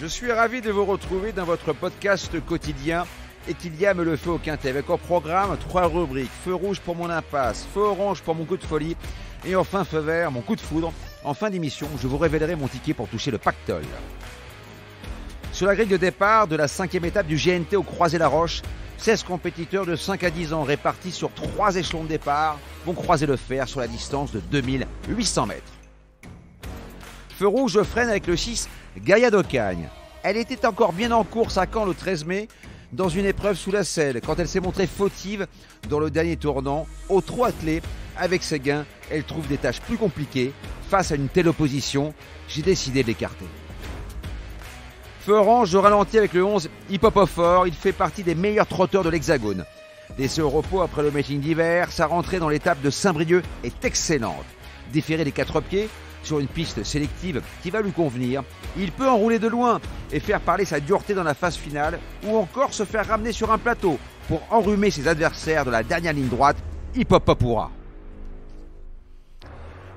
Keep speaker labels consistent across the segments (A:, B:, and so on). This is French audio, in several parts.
A: Je suis ravi de vous retrouver dans votre podcast quotidien et qu'il y a me le feu au quintet avec au programme 3 rubriques. Feu rouge pour mon impasse, feu orange pour mon coup de folie et enfin feu vert, mon coup de foudre. En fin d'émission, je vous révélerai mon ticket pour toucher le pactole. Sur la grille de départ de la 5e étape du GNT au Croisé-la-Roche, 16 compétiteurs de 5 à 10 ans répartis sur 3 échelons de départ vont croiser le fer sur la distance de 2800 mètres. Feu rouge, je freine avec le 6 Gaïa d'Ocagne. Elle était encore bien en course à Caen le 13 mai dans une épreuve sous la selle quand elle s'est montrée fautive dans le dernier tournant. Au trot attelé, avec ses gains, elle trouve des tâches plus compliquées. Face à une telle opposition, j'ai décidé de l'écarter. Feu orange, je ralentis avec le 11 Hippopophore. Il fait partie des meilleurs trotteurs de l'Hexagone. Laissé au repos après le meeting d'hiver, sa rentrée dans l'étape de Saint-Brieuc est excellente. Déférer les 4 pieds sur une piste sélective qui va lui convenir, il peut enrouler de loin et faire parler sa dureté dans la phase finale ou encore se faire ramener sur un plateau pour enrhumer ses adversaires de la dernière ligne droite, Hippopopura.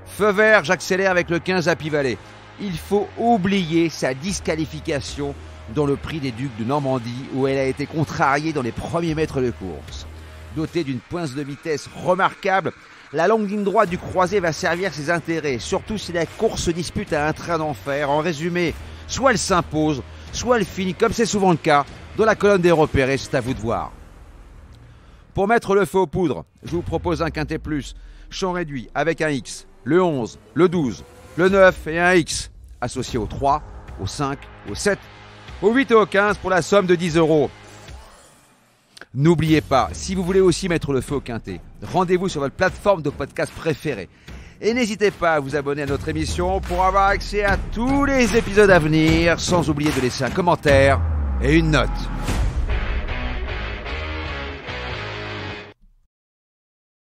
A: Feu vert, j'accélère avec le 15 Happy Valley. Il faut oublier sa disqualification dans le prix des Ducs de Normandie où elle a été contrariée dans les premiers mètres de course. Dotée d'une pointe de vitesse remarquable, la longue ligne droite du croisé va servir ses intérêts, surtout si la course se dispute à un train d'enfer. En résumé, soit elle s'impose, soit elle finit, comme c'est souvent le cas, dans la colonne des repérés, c'est à vous de voir. Pour mettre le feu aux poudres, je vous propose un quintet plus, champ réduit avec un X, le 11, le 12, le 9 et un X, associé au 3, au 5, au 7, au 8 et au 15 pour la somme de 10 €. N'oubliez pas, si vous voulez aussi mettre le feu au quintet, rendez-vous sur votre plateforme de podcast préférée. Et n'hésitez pas à vous abonner à notre émission pour avoir accès à tous les épisodes à venir, sans oublier de laisser un commentaire et une note.